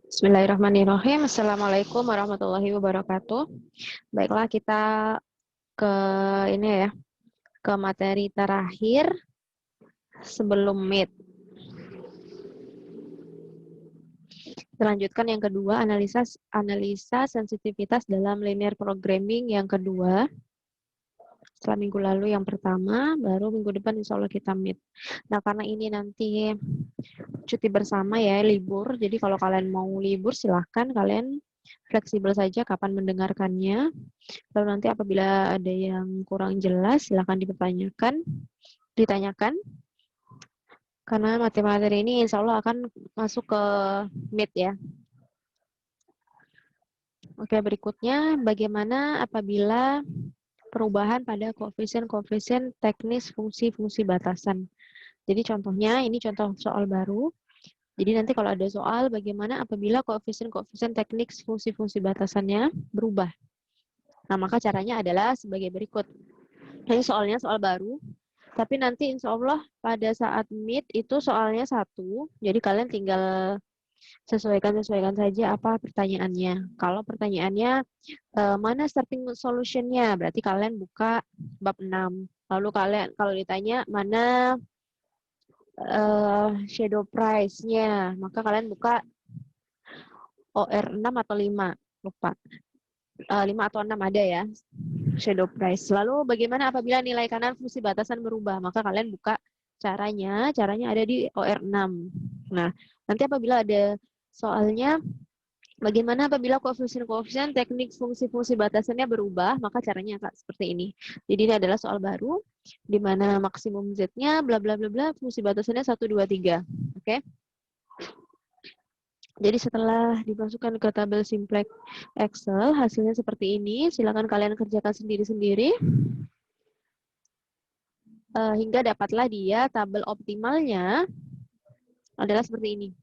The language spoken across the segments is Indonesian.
Bismillahirrahmanirrahim. Assalamualaikum warahmatullahi wabarakatuh. Baiklah, kita ke ini ya, ke materi terakhir sebelum meet. Selanjutkan yang kedua, analisa sensitivitas dalam linear programming yang kedua. Setelah minggu lalu yang pertama, baru minggu depan insya Allah kita meet. Nah, karena ini nanti cuti bersama ya, libur. Jadi kalau kalian mau libur, silahkan kalian fleksibel saja kapan mendengarkannya. Lalu nanti apabila ada yang kurang jelas, silahkan ditanyakan. Karena materi ini insya Allah akan masuk ke meet ya. Oke, berikutnya bagaimana apabila perubahan pada koefisien teknis fungsi-fungsi batasan. Jadi contohnya, ini contoh soal baru. Jadi nanti kalau ada soal bagaimana apabila koefisien teknis fungsi-fungsi batasannya berubah. Nah, maka caranya adalah sebagai berikut. Ini soalnya soal baru, tapi nanti insya Allah pada saat meet itu soalnya satu, jadi kalian tinggal sesuaikan saja apa pertanyaannya. Kalau pertanyaannya mana starting solution-nya, berarti kalian buka bab 6. Lalu kalian kalau ditanya mana shadow price-nya, maka kalian buka OR 6 atau 5, lupa. 5 atau 6 ada ya, shadow price. Lalu bagaimana apabila nilai kanan fungsi batasan berubah? Maka kalian buka caranya ada di OR 6. Nah, nanti apabila ada soalnya bagaimana apabila koefisien teknik fungsi-fungsi batasannya berubah, maka caranya seperti ini. Jadi ini adalah soal baru, di mana maksimum Z-nya, bla bla bla bla, fungsi batasannya 1, 2, 3. Oke? Jadi setelah dimasukkan ke tabel simplex Excel, hasilnya seperti ini. Silakan kalian kerjakan sendiri-sendiri. Hingga dapatlah dia tabel optimalnya adalah seperti ini.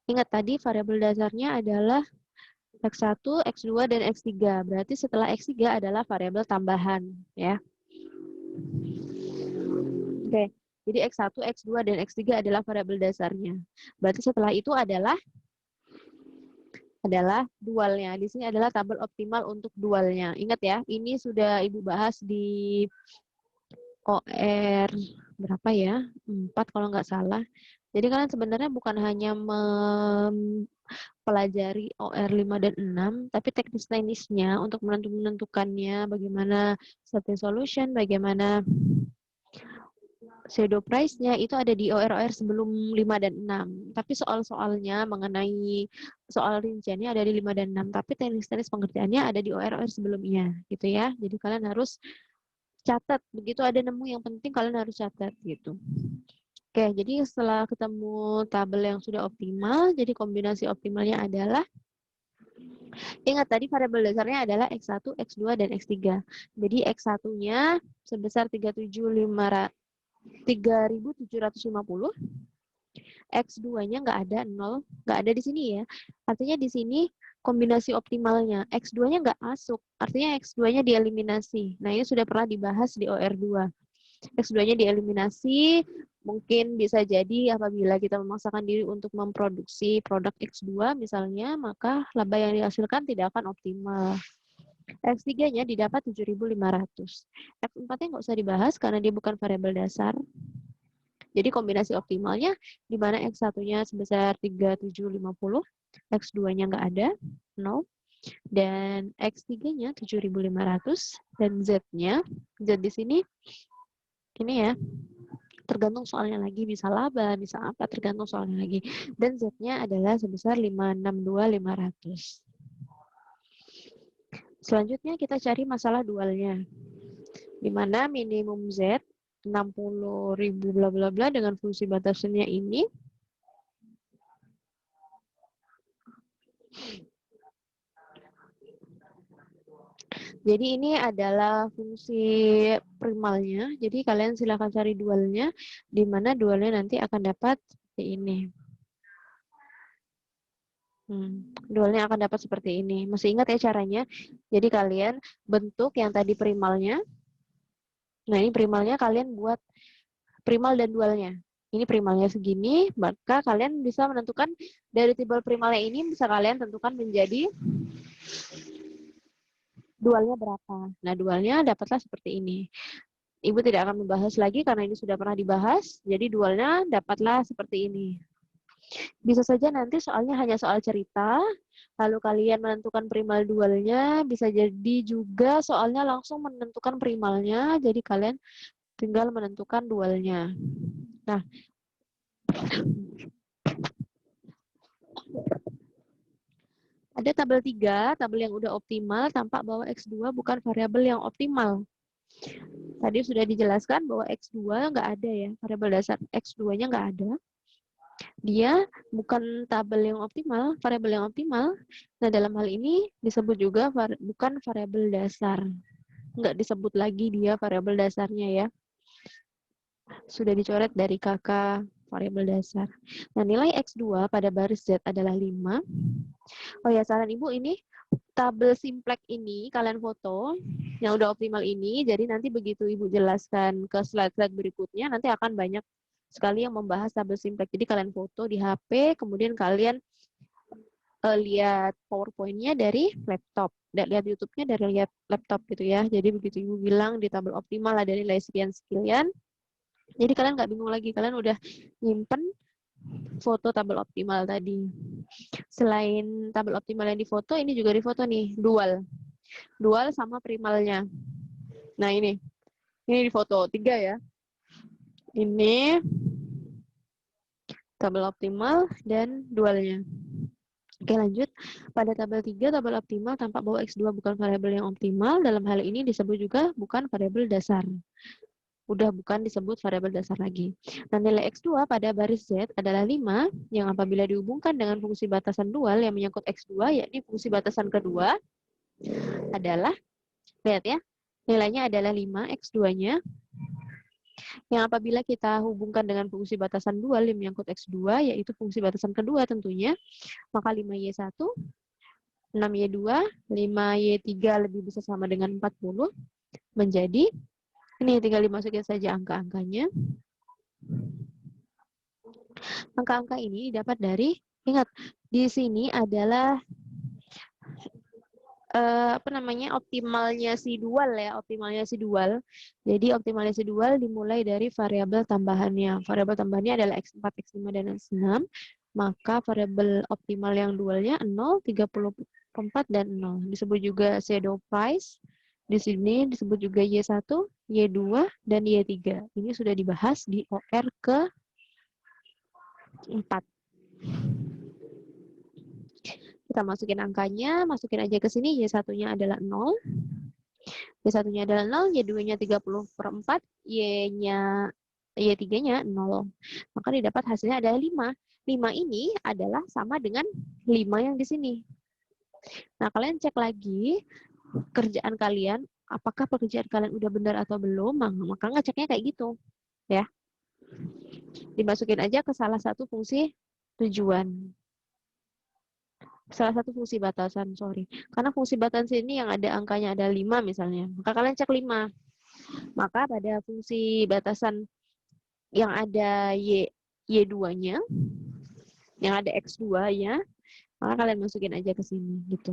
Ingat tadi variabel dasarnya adalah X1, X2, dan X3. Berarti setelah X3 adalah variabel tambahan. Ya. Oke, jadi X1, X2, dan X3 adalah variabel dasarnya. Berarti setelah itu adalah dualnya. Di sini adalah tabel optimal untuk dualnya. Ingat ya, ini sudah Ibu bahas di OR berapa ya? 4 kalau nggak salah. Jadi kalian sebenarnya bukan hanya mempelajari OR 5 dan 6, tapi teknis-teknisnya untuk menentukannya, bagaimana starting solution, bagaimana shadow price-nya itu ada di OR sebelum 5 dan 6. Tapi soal-soalnya mengenai soal rinciannya ada di 5 dan 6. Tapi teknis-teknis pengertiannya ada di OR sebelumnya. Gitu ya. Jadi kalian harus catat. Begitu ada nemu yang penting, kalian harus catat. Gitu. Oke, jadi setelah ketemu tabel yang sudah optimal, jadi kombinasi optimalnya adalah, ingat tadi variabel dasarnya adalah X1, X2, dan X3. Jadi X1-nya sebesar 3.750, X2-nya nggak ada, 0, nggak ada di sini ya. Artinya di sini kombinasi optimalnya, X2-nya nggak masuk, artinya X2-nya dieliminasi. Nah, ini sudah pernah dibahas di OR2. X2-nya dieliminasi, mungkin bisa jadi apabila kita memaksakan diri untuk memproduksi produk X2 misalnya, maka laba yang dihasilkan tidak akan optimal. X3-nya didapat 7.500. X4-nya nggak usah dibahas karena dia bukan variabel dasar. Jadi kombinasi optimalnya di mana X1-nya sebesar 3.750, X2-nya nggak ada, 0, dan X3-nya 7.500, dan Z-nya, Z di sini, ini ya, tergantung soalnya lagi, bisa laba, bisa apa, tergantung soalnya lagi. Dan Z-nya adalah sebesar 562.500. Selanjutnya kita cari masalah dualnya. Di mana minimum Z 60.000 bla bla bla dengan fungsi batasannya ini. Jadi ini adalah fungsi primalnya. Jadi kalian silakan cari dualnya, di mana dualnya nanti akan dapat seperti ini. Dualnya akan dapat seperti ini. Masih ingat ya caranya? Jadi kalian bentuk yang tadi primalnya. Nah, ini primalnya kalian buat primal dan dualnya. Ini primalnya segini, maka kalian bisa menentukan dari timbal primalnya ini bisa kalian tentukan menjadi dualnya berapa. Nah, dualnya dapatlah seperti ini. Ibu tidak akan membahas lagi karena ini sudah pernah dibahas, jadi dualnya dapatlah seperti ini. Bisa saja nanti soalnya hanya soal cerita, lalu kalian menentukan primal dualnya, bisa jadi juga soalnya langsung menentukan primalnya, jadi kalian tinggal menentukan dualnya. Nah, ada tabel 3, tabel yang udah optimal, tampak bahwa X2 bukan variabel yang optimal. Tadi sudah dijelaskan bahwa X2 nggak ada ya, variabel dasar X2-nya nggak ada. Dia bukan tabel yang optimal, variabel yang optimal. Nah, dalam hal ini disebut juga bukan variabel dasar. Nggak disebut lagi dia variabel dasarnya ya. Sudah dicoret dari kakak variabel dasar. Nah, nilai X2 pada baris Z adalah 5. Oh ya, saran Ibu ini tabel simplex ini kalian foto yang udah optimal ini, jadi nanti begitu Ibu jelaskan ke slide-slide berikutnya, nanti akan banyak sekali yang membahas tabel simplex. Jadi kalian foto di HP, kemudian kalian lihat PowerPoint-nya dari laptop, lihat YouTube-nya dari lihat laptop gitu ya. Jadi begitu Ibu bilang di tabel optimal ada nilai sekian-sekian, jadi kalian nggak bingung lagi, kalian udah nyimpen foto tabel optimal tadi. Selain tabel optimal yang difoto, ini juga difoto nih, dual. Dual sama primalnya. Nah ini difoto 3 ya. Ini tabel optimal dan dualnya. Oke, lanjut. Pada tabel 3, tabel optimal tampak bahwa X2 bukan variabel yang optimal. Dalam hal ini disebut juga bukan variabel dasar. Udah bukan disebut variabel dasar lagi. Nah, nilai X2 pada baris Z adalah 5, yang apabila dihubungkan dengan fungsi batasan dual yang menyangkut X2, yakni fungsi batasan kedua, adalah, lihat ya, nilainya adalah 5, X2-nya, yang apabila kita hubungkan dengan fungsi batasan dual yang menyangkut X2, yaitu fungsi batasan kedua tentunya, maka 5Y1, 6Y2, 5Y3 lebih besar sama dengan 40, menjadi, ini tinggal dimasukin saja angka-angkanya. Angka-angka ini dapat dari, ingat, di sini adalah optimalnya si dual ya, optimalnya si dual. Jadi optimalnya si dual dimulai dari variabel tambahannya. Variabel tambahannya adalah X4, X5, dan X6. Maka variabel optimal yang dualnya 0, 34, dan 0. Disebut juga shadow price. Di sini disebut juga Y1, Y2, dan Y3. Ini sudah dibahas di OR ke-4. Kita masukin angkanya, masukin aja ke sini, Y1-nya adalah 0. Y1-nya adalah 0, Y2-nya 30/4, Y3-nya 0. Maka didapat hasilnya adalah 5. 5 ini adalah sama dengan 5 yang di sini. Nah, kalian cek lagi kerjaan kalian, apakah pekerjaan kalian udah benar atau belum, maka ngeceknya kayak gitu. Ya. Dimasukin aja ke salah satu fungsi tujuan. Salah satu fungsi batasan, sorry. Karena fungsi batasan ini yang ada angkanya ada 5 misalnya. Maka kalian cek 5. Maka pada fungsi batasan yang ada Y2-nya, yang ada X2-nya, maka kalian masukin aja ke sini gitu.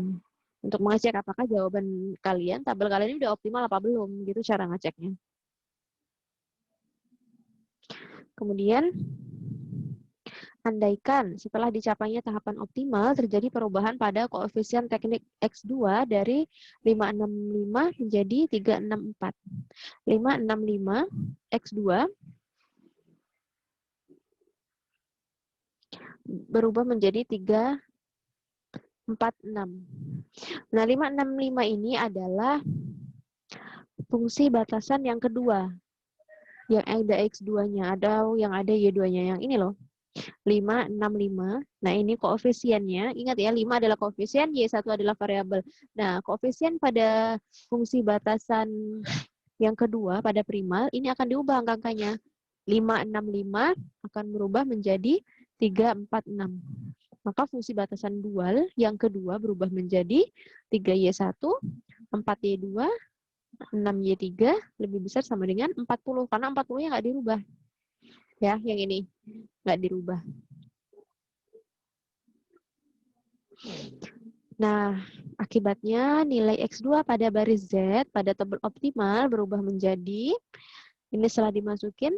Untuk mengecek apakah jawaban kalian, tabel kalian ini udah optimal apa belum, gitu cara ngeceknya. Kemudian, andaikan setelah dicapainya tahapan optimal, terjadi perubahan pada koefisien teknik X2 dari 565 menjadi 364. 565 X2 berubah menjadi 346. Nah, 565 ini adalah fungsi batasan yang kedua. Yang ada X2-nya, atau yang ada Y2-nya. Yang ini loh. 565. Nah, ini koefisiennya. Ingat ya, 5 adalah koefisien, Y1 adalah variabel. Nah, koefisien pada fungsi batasan yang kedua pada primal, ini akan diubah angka-angkanya. 565 akan berubah menjadi 346. Maka fungsi batasan dual yang kedua berubah menjadi 3Y1, 4Y2, 6Y3 lebih besar sama dengan 40. Karena 40-nya nggak dirubah. Ya, yang ini nggak dirubah. Nah, akibatnya nilai X2 pada baris Z pada tabel optimal berubah menjadi, ini setelah dimasukin,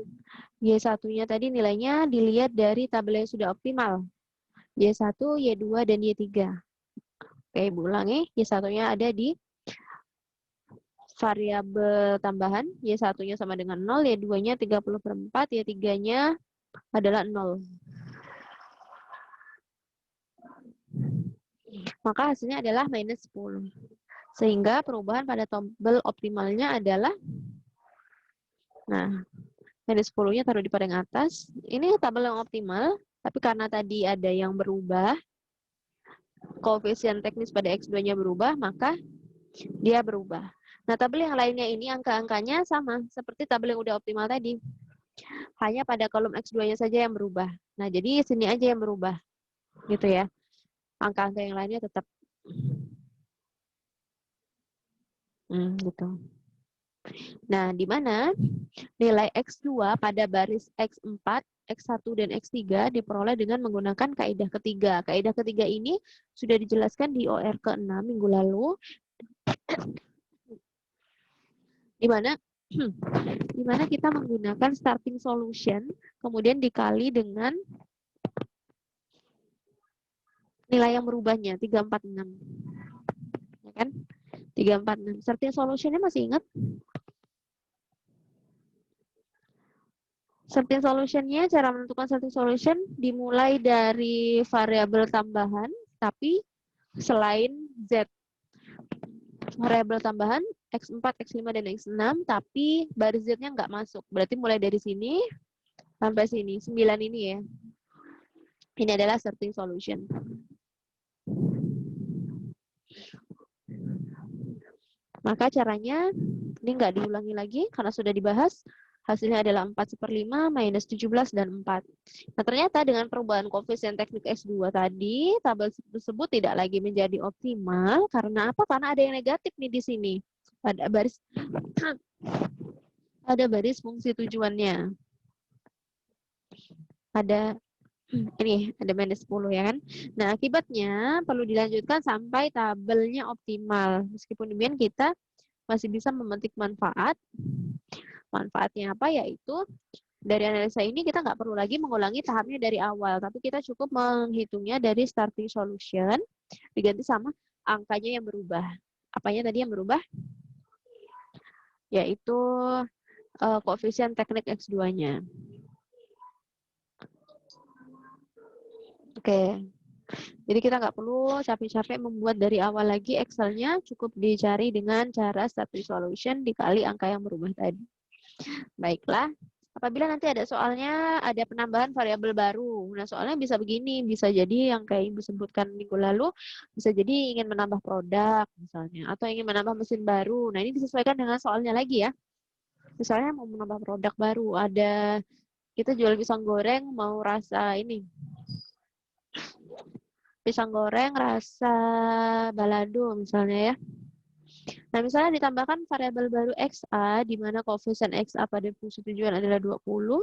Y1-nya tadi nilainya dilihat dari tabel yang sudah optimal. Y1, Y2, dan Y3. Oke, Ibu ulangi. Y1-nya ada di variabel tambahan. Y1-nya sama dengan 0, Y2-nya 30/4, Y3-nya adalah 0. Maka hasilnya adalah minus 10. Sehingga perubahan pada tabel optimalnya adalah, nah, minus 10-nya taruh di paling atas. Ini tabel yang optimal, tapi karena tadi ada yang berubah, koefisien teknis pada X2-nya berubah, maka dia berubah. Nah, tabel yang lainnya ini angka-angkanya sama, seperti tabel yang udah optimal tadi. Hanya pada kolom X2-nya saja yang berubah. Nah, jadi sini aja yang berubah. Gitu ya. Angka-angka yang lainnya tetap. Gitu. Nah, di mana nilai X2 pada baris X4, X1, dan X3 diperoleh dengan menggunakan kaidah ketiga. Kaidah ketiga ini sudah dijelaskan di OR ke-6 minggu lalu, di mana kita menggunakan starting solution, kemudian dikali dengan nilai yang berubahnya, 346. Ya kan? 346. Starting solution-nya masih ingat? Starting solution-nya, cara menentukan starting solution dimulai dari variabel tambahan, tapi selain Z. Variabel tambahan X4, X5, dan X6, tapi baris Z-nya nggak masuk. Berarti mulai dari sini sampai sini, 9 ini ya. Ini adalah starting solution. Maka caranya, ini nggak diulangi lagi karena sudah dibahas. Hasilnya adalah 4/5 minus 17 dan 4. Nah, ternyata dengan perubahan koefisien teknik S2 tadi, tabel tersebut tidak lagi menjadi optimal. Karena apa? Karena ada yang negatif nih di sini. Ada baris fungsi tujuannya. Ada ini, ada minus 10 ya kan. Nah, akibatnya perlu dilanjutkan sampai tabelnya optimal. Meskipun demikian kita masih bisa memetik manfaat. Manfaatnya apa? Yaitu dari analisa ini kita nggak perlu lagi mengulangi tahapnya dari awal, tapi kita cukup menghitungnya dari starting solution, diganti sama angkanya yang berubah. Apanya tadi yang berubah? Yaitu koefisien teknik X2-nya. Oke. Jadi kita nggak perlu capek-capek membuat dari awal lagi Excel-nya, cukup dicari dengan cara starting solution dikali angka yang berubah tadi. Baiklah, apabila nanti ada soalnya ada penambahan variabel baru. Nah, soalnya bisa begini, bisa jadi yang kayak Ibu sebutkan minggu lalu, bisa jadi ingin menambah produk misalnya, atau ingin menambah mesin baru. Nah, ini disesuaikan dengan soalnya lagi ya. Misalnya mau menambah produk baru, ada kita jual pisang goreng mau rasa ini, pisang goreng rasa balado misalnya ya. Nah, misalnya ditambahkan variabel baru XA, di mana koefisien XA pada fungsi tujuan adalah 20,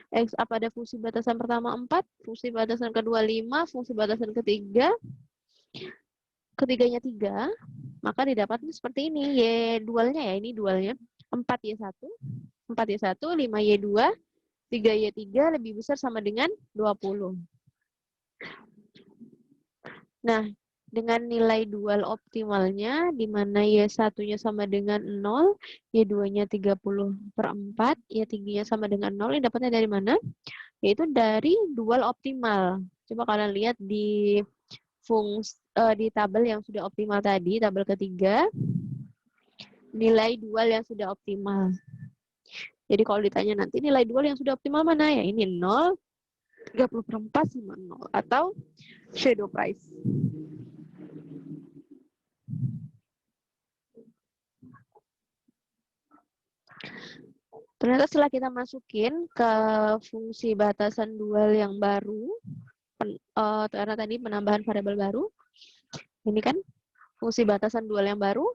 XA pada fungsi batasan pertama 4, fungsi batasan kedua 5, fungsi batasan ketiganya 3, maka didapatkan seperti ini. Y dualnya ya, ini dualnya. 4Y1, 4Y1, 5Y2, 3Y3 lebih besar sama dengan 20. Nah, dengan nilai dual optimalnya, di mana Y1-nya sama dengan 0, Y2-nya 30/4, Y3-nya sama dengan 0, ini dapatnya dari mana? Yaitu dari dual optimal. Coba kalian lihat di di tabel yang sudah optimal tadi, tabel ketiga, nilai dual yang sudah optimal. Jadi kalau ditanya nanti nilai dual yang sudah optimal mana? Ya ini 0, 30/4 sama 0. Atau shadow price. Ternyata setelah kita masukin ke fungsi batasan dual yang baru, karena tadi penambahan variabel baru, ini kan fungsi batasan dual yang baru,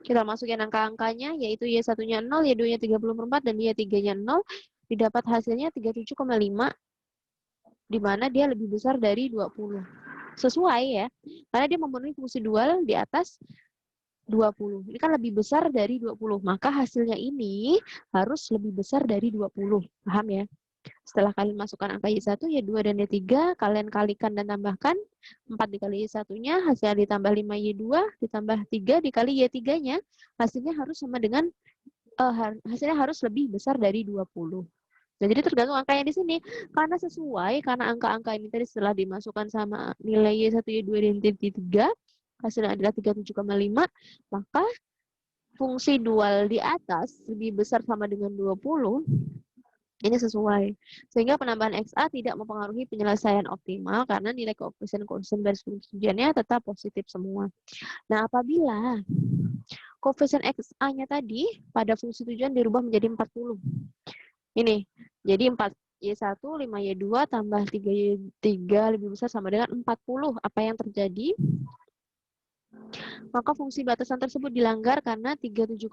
kita masukin angka-angkanya, yaitu Y1-nya 0, Y2-nya 30/4, dan Y3-nya 0. didapat hasilnya 37,5, di mana dia lebih besar dari 20. Sesuai ya, karena dia memenuhi fungsi dual di atas 20. Ini kan lebih besar dari 20, maka hasilnya ini harus lebih besar dari 20. Paham ya? Setelah kalian masukkan angka Y1, Y2, dan Y3, kalian kalikan dan tambahkan. 4 dikali Y1-nya, hasilnya ditambah 5Y2, ditambah 3 dikali Y3-nya, hasilnya harus sama dengan, hasilnya harus lebih besar dari 20. Nah, jadi tergantung angkanya di sini. Karena sesuai, karena angka-angka ini tadi setelah dimasukkan sama nilai Y1, Y2, dan Y3, hasilnya adalah 37,5, maka fungsi dual di atas lebih besar sama dengan 20, ini sesuai. Sehingga penambahan XA tidak mempengaruhi penyelesaian optimal karena nilai koefisien baris fungsi tujuannya tetap positif semua. Nah, apabila koefisien XA-nya tadi pada fungsi tujuan dirubah menjadi 40. Ini, jadi 4Y1, 5Y2, tambah 3Y3 lebih besar sama dengan 40. Apa yang terjadi? Maka fungsi batasan tersebut dilanggar karena 37,5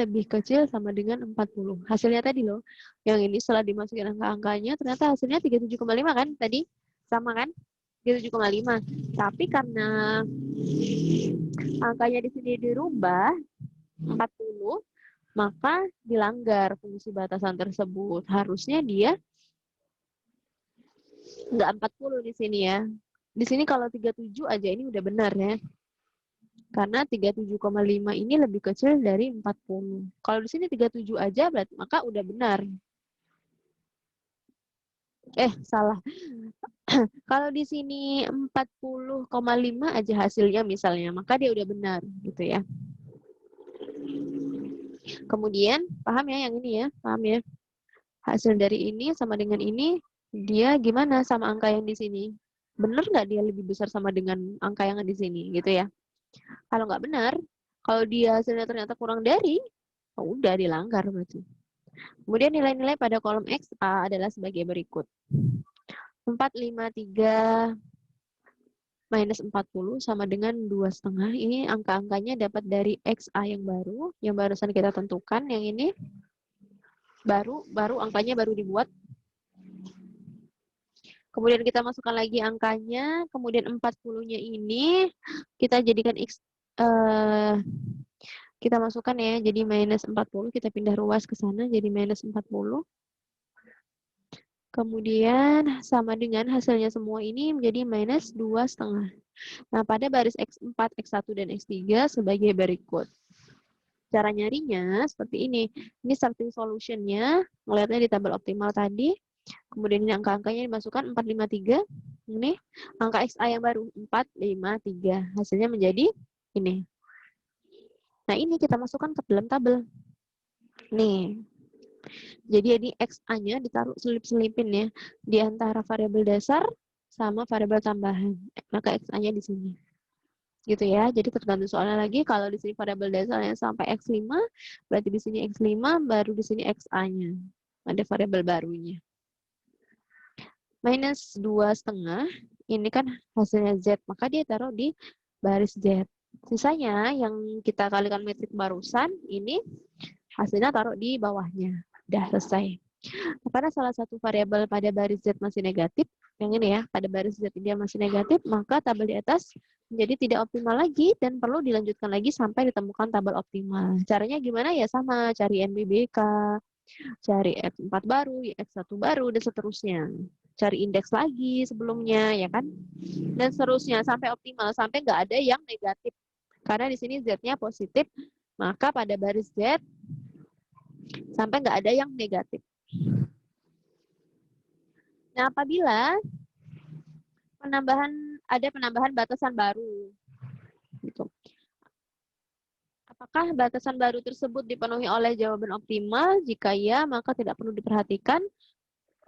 lebih kecil sama dengan 40. Hasilnya tadi loh, yang ini setelah dimasukin angka-angkanya, ternyata hasilnya 37,5 kan tadi? Sama kan? 37,5. Tapi karena angkanya di sini dirubah 40, maka dilanggar fungsi batasan tersebut. Harusnya dia nggak 40 di sini ya. Di sini kalau 37 aja ini udah benar ya. Karena 37,5 ini lebih kecil dari 40. Kalau di sini 37 aja berarti maka udah benar. Salah. Kalau di sini 40,5 aja hasilnya misalnya, maka dia udah benar gitu ya. Kemudian, paham ya yang ini ya? Paham ya? Hasil dari ini sama dengan ini, dia gimana sama angka yang di sini? Benar nggak dia lebih besar sama dengan angka yang di sini gitu ya? Kalau nggak benar, kalau dia hasilnya ternyata kurang dari, oh udah dilanggar berarti. Kemudian nilai-nilai pada kolom XA adalah sebagai berikut. 453 minus 40 sama dengan 2,5. Ini angka-angkanya dapat dari XA yang barusan kita tentukan. Yang ini baru angkanya baru dibuat. Kemudian kita masukkan lagi angkanya, kemudian 40-nya ini kita jadikan X, kita masukkan ya, jadi minus 40, kita pindah ruas ke sana, jadi minus 40. Kemudian sama dengan hasilnya semua ini menjadi minus 2,5. Nah, pada baris X4, X1, dan X3 sebagai berikut. Cara nyarinya seperti ini. Ini starting solution-nya, melihatnya di tabel optimal tadi. Kemudian ini angka-angkanya dimasukkan 453. Ini angka XA yang baru 453. Hasilnya menjadi ini. Nah, ini kita masukkan ke dalam tabel. Nih. Jadi ini XA-nya ditaruh selip-selipin ya di antara variabel dasar sama variabel tambahan. Maka XA-nya di sini. Gitu ya. Jadi tergantung soalnya lagi, kalau di sini variabel dasarnya sampai X5, berarti di sini X5, baru di sini XA-nya. Ada variabel barunya. Minus 2,5, ini kan hasilnya Z, maka dia taruh di baris Z. Sisanya yang kita kalikan metrik barusan, ini hasilnya taruh di bawahnya. Udah selesai. Karena salah satu variabel pada baris Z masih negatif, yang ini ya, pada baris Z dia masih negatif, maka tabel di atas menjadi tidak optimal lagi dan perlu dilanjutkan lagi sampai ditemukan tabel optimal. Caranya gimana ya? Sama, cari NBBK, cari X4 baru, X1 baru, dan seterusnya. Cari indeks lagi sebelumnya, ya kan? Dan seterusnya sampai optimal, sampai nggak ada yang negatif. Karena di sini Z-nya positif, maka pada baris Z sampai nggak ada yang negatif. Nah, apabila ada penambahan batasan baru, gitu. Apakah batasan baru tersebut dipenuhi oleh jawaban optimal? Jika ya, maka tidak perlu diperhatikan.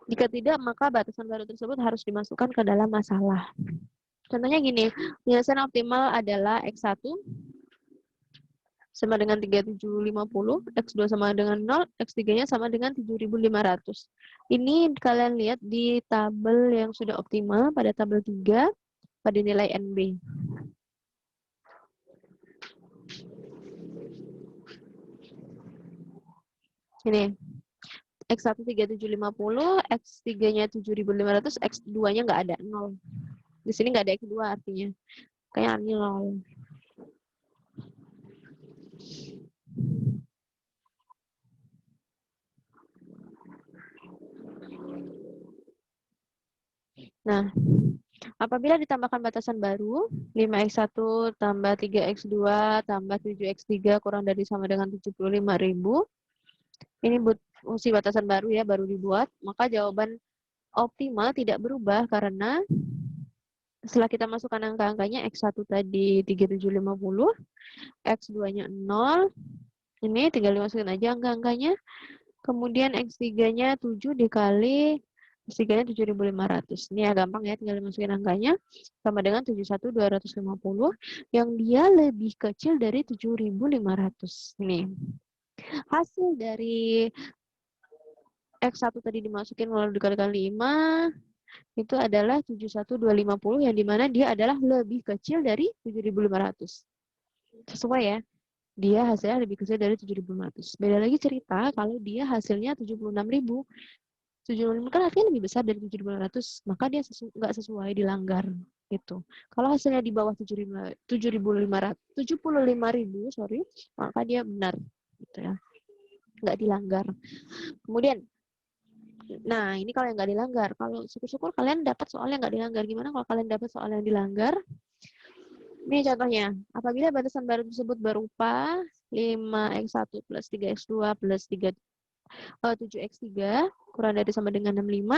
Jika tidak, maka batasan baru tersebut harus dimasukkan ke dalam masalah. Contohnya gini, penyelesaian optimal adalah X1 sama dengan 3750, X2 sama dengan 0, X3-nya sama dengan 7500. Ini kalian lihat di tabel yang sudah optimal pada tabel 3 pada nilai NB. Ini X1 3750, X3-nya 7500, X2-nya nggak ada, 0. Di sini nggak ada X2 artinya. Kayak artinya 0. Nah, apabila ditambahkan batasan baru, 5x1 tambah 3x2 tambah 7x3 kurang dari sama dengan 75.000. Ini fungsi batasan baru ya, baru dibuat. Maka jawaban optimal tidak berubah karena setelah kita masukkan angka-angkanya, X1 tadi 3750, X2-nya 0. Ini tinggal dimasukin aja angka-angkanya. Kemudian X3-nya 7 dikali X3-nya 7.500. Ini ya gampang ya, tinggal dimasukin angkanya. Sama dengan 71.250 yang dia lebih kecil dari 7.500. Nih. Hasil dari X1 tadi dimasukin lalu dikalikan 5 itu adalah 71.250 yang dimana dia adalah lebih kecil dari 7.500. Sesuai ya. Dia hasilnya lebih kecil dari 7.500. Beda lagi cerita kalau dia hasilnya 76.000. 75 kan artinya lebih besar dari 7.500, maka dia nggak sesuai, dilanggar gitu. Kalau hasilnya di bawah 75.000, sorry, maka dia benar gitu ya, nggak dilanggar. Kemudian, nah ini kalau yang nggak dilanggar, kalau syukur-syukur kalian dapat soal yang nggak dilanggar. Gimana kalau kalian dapat soal yang dilanggar? Ini contohnya, apabila batasan baru tersebut berupa 5x1 plus 3x2 plus 7x3 kurang dari sama dengan 65,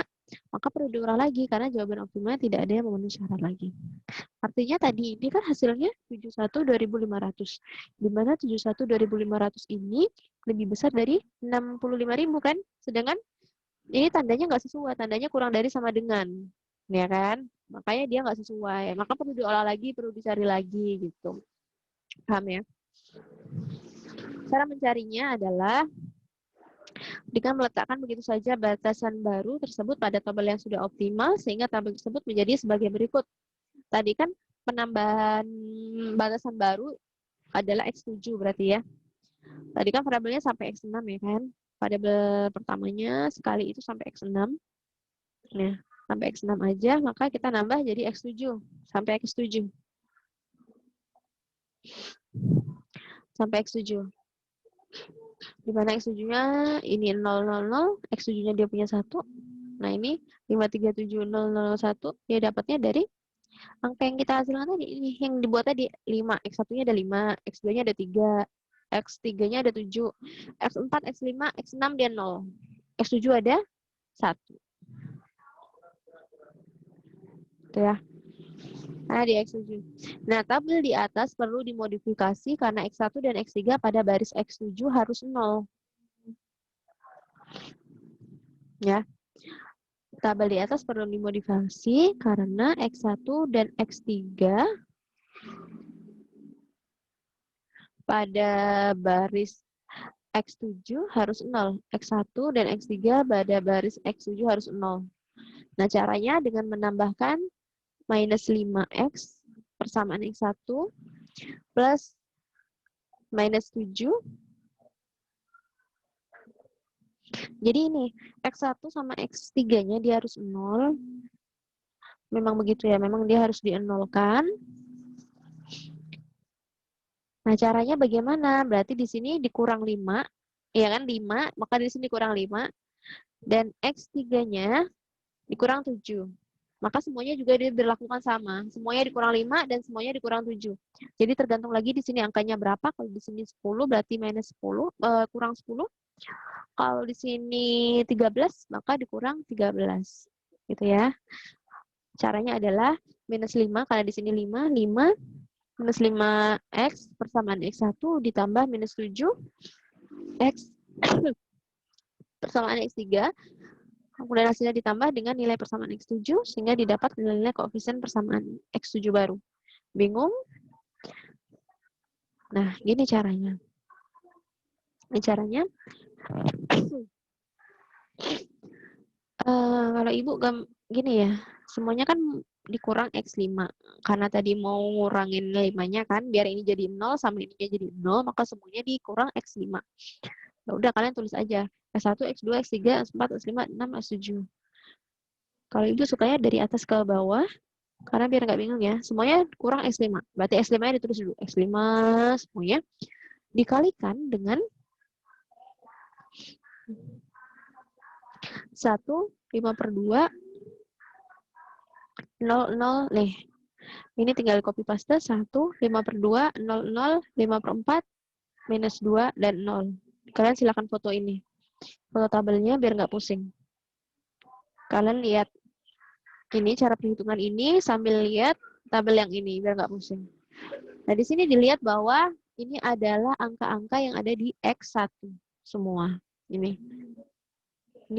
maka perlu diulang lagi karena jawaban optimal tidak ada yang memenuhi syarat lagi. Artinya tadi ini kan hasilnya 71.500, di mana 71.500 ini lebih besar dari 65.000 kan, sedangkan ini tandanya nggak sesuai, tandanya kurang dari sama dengan, ya kan? Makanya dia nggak sesuai, maka perlu diolah lagi, perlu dicari lagi gitu. Paham ya? Cara mencarinya adalah dengan meletakkan begitu saja batasan baru tersebut pada tabel yang sudah optimal sehingga tabel tersebut menjadi sebagai berikut. Tadi kan penambahan batasan baru adalah X7 berarti ya. Tadi kan variabelnya sampai X6 ya kan. Variabel pertamanya sekali itu sampai X6. Nah, sampai X6 aja, maka kita nambah jadi X7. Sampai X7. Sampai X7. Di mana X7-nya ini 000, X7-nya dia punya 1. Nah, ini 5370001 dia dapatnya dari angka yang kita hasilkan tadi, ini yang dibuat tadi 5, X1-nya ada 5, X2-nya ada 3, X3-nya ada 7, X4, X5, X6 dia 0, X7 ada 1. Itu ya. Nah, di X7. Nah, tabel di atas perlu dimodifikasi karena X1 dan X3 pada baris X7 harus 0. Ya. Tabel di atas perlu dimodifikasi karena X1 dan X3 pada baris X7 harus 0. X1 dan X3 pada baris X7 harus 0. Nah, caranya dengan menambahkan minus 5X persamaan X1 plus minus 7. Jadi ini, X1 sama X3-nya dia harus 0. Memang begitu ya, memang dia harus dienolkan. Nah, caranya bagaimana? Berarti di sini dikurang 5, ya kan 5, maka di sini dikurang 5. Dan X3-nya dikurang 7. Maka semuanya juga diberlakukan sama. Semuanya dikurang 5 dan semuanya dikurang 7. Jadi tergantung lagi di sini angkanya berapa. Kalau di sini 10 berarti minus 10, kurang 10. Kalau di sini 13 maka dikurang 13. Gitu ya. Caranya adalah minus 5 karena di sini 5, minus 5X persamaan X1 ditambah minus 7X persamaan X3. Kemudian hasilnya ditambah dengan nilai persamaan X7 sehingga didapat nilai koefisien persamaan X7 baru. Bingung? Nah, gini caranya. Ini caranya. Kalau ibu gini ya, semuanya kan dikurang X5. Karena tadi mau ngurangin 5-nya kan, biar ini jadi 0 sama ini jadi 0, maka semuanya dikurang X5. Ya udah, kalian tulis aja. S1, X2, X3, S4, S5, S6, S7. Kalau Ibu sukanya dari atas ke bawah, karena biar nggak bingung ya. Semuanya kurang X5. Berarti X5-nya ditulis dulu. X5 semuanya dikalikan dengan 1, 5/2, 0, nih. Ini tinggal copy paste 1, 5/2, 0, 5/4, minus 2, dan 0. Kalian silakan foto ini. Foto tabelnya biar nggak pusing. Kalian lihat ini cara perhitungan ini sambil lihat tabel yang ini biar nggak pusing. Nah, di sini dilihat bahwa ini adalah angka-angka yang ada di X1 semua. Ini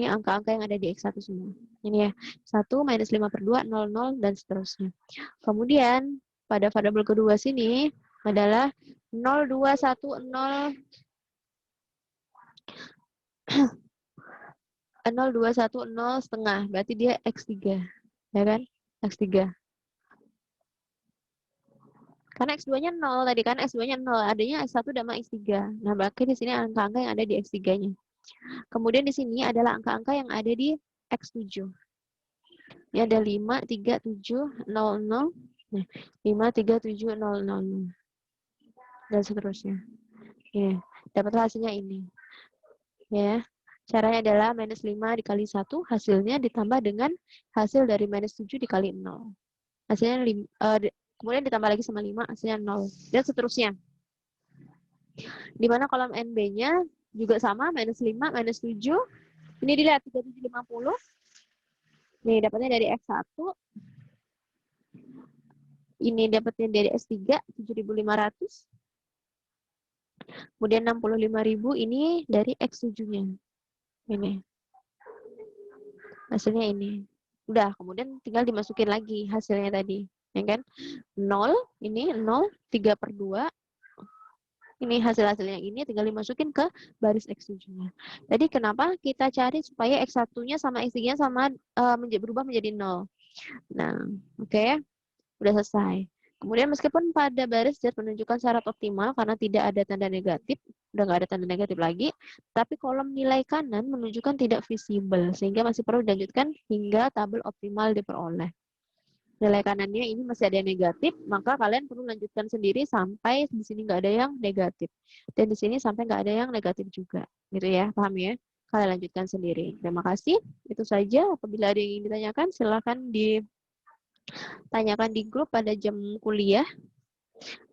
angka-angka yang ada di X1 semua. Ini ya, 1 minus 5/2, 0, 0, dan seterusnya. Kemudian, pada variabel kedua sini adalah 0, 2, 1, 0, 0, 2, 1, 0 setengah. Berarti dia X3. Ya kan? X3. Karena X2-nya 0 tadi kan, X2-nya 0. Adanya X1 sama X3. Nah, berarti di sini angka-angka yang ada di X3-nya. Kemudian di sini adalah angka-angka yang ada di X7. Ini ada 5, 3, 7, 0, 0. Nah, 5, 3, 7, 0, 0. Dan seterusnya. Ya, dapatlah hasilnya ini. Ya. Caranya adalah minus 5 dikali 1, hasilnya ditambah dengan hasil dari minus 7 dikali 0. Hasilnya kemudian ditambah lagi sama 5, hasilnya 0. Dan seterusnya. Di mana kolom NB-nya juga sama, minus 5, minus 7. Ini dilihat, 3750. Nih, dapatnya dari X1. Ini dapatnya dari S3, 7.500. Kemudian 65.000 ini dari X7-nya. Ini. Hasilnya ini. Udah, kemudian tinggal dimasukin lagi hasilnya tadi. Ya kan? 0, ini 0, 3/2. Ini hasil-hasilnya ini tinggal dimasukin ke baris X7-nya. Jadi kenapa kita cari supaya X1-nya sama X3-nya sama berubah menjadi 0. Nah, oke. Udah selesai. Kemudian meskipun pada baris Z menunjukkan syarat optimal karena tidak ada tanda negatif, udah nggak ada tanda negatif lagi, tapi kolom nilai kanan menunjukkan tidak visible, sehingga masih perlu dilanjutkan hingga tabel optimal diperoleh. Nilai kanannya ini masih ada yang negatif, maka kalian perlu lanjutkan sendiri sampai di sini nggak ada yang negatif. Dan di sini sampai nggak ada yang negatif juga. Gitu ya, paham ya? Kalian lanjutkan sendiri. Terima kasih. Itu saja. Apabila ada yang ingin ditanyakan, silakan ditanyakan di grup pada jam kuliah.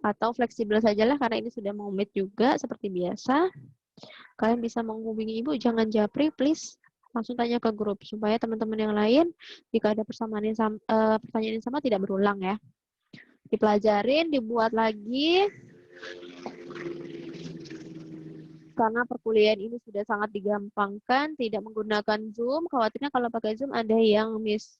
Atau fleksibel sajalah karena ini sudah mau meet juga seperti biasa. Kalian bisa menghubungi Ibu, jangan japri please. Langsung tanya ke grup supaya teman-teman yang lain jika ada pertanyaan yang sama tidak berulang ya. Dipelajarin, dibuat lagi. Karena perkuliahan ini sudah sangat digampangkan, tidak menggunakan Zoom. Khawatirnya kalau pakai Zoom ada yang miss.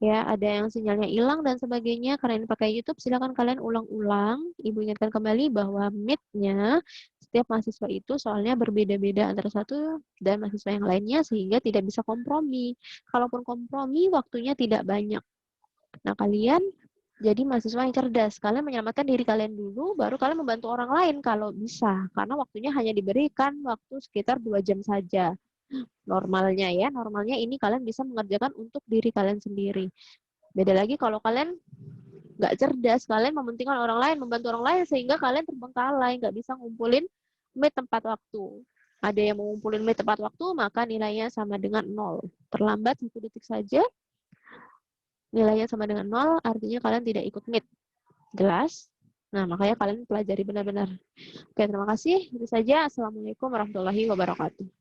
Ya, ada yang sinyalnya hilang dan sebagainya. Karena ini pakai YouTube, silakan kalian ulang-ulang. Ibu ingatkan kembali bahwa Meet-nya setiap mahasiswa itu soalnya berbeda-beda antara satu dan mahasiswa yang lainnya sehingga tidak bisa kompromi. Kalaupun kompromi, waktunya tidak banyak. Nah, kalian jadi mahasiswa yang cerdas. Kalian menyelamatkan diri kalian dulu, baru kalian membantu orang lain kalau bisa. Karena waktunya hanya diberikan waktu sekitar 2 jam saja. Normalnya ya, normalnya ini kalian bisa mengerjakan untuk diri kalian sendiri. Beda lagi kalau kalian nggak cerdas, kalian mementingkan orang lain, membantu orang lain, sehingga kalian terbengkalai, nggak bisa ngumpulin meet tepat waktu. Ada yang mau ngumpulin meet tepat waktu, maka nilainya sama dengan 0. Terlambat 1 detik saja, nilainya sama dengan 0, artinya kalian tidak ikut meet. Jelas? Nah, makanya kalian pelajari benar-benar. Oke, terima kasih. Itu saja. Assalamualaikum warahmatullahi wabarakatuh.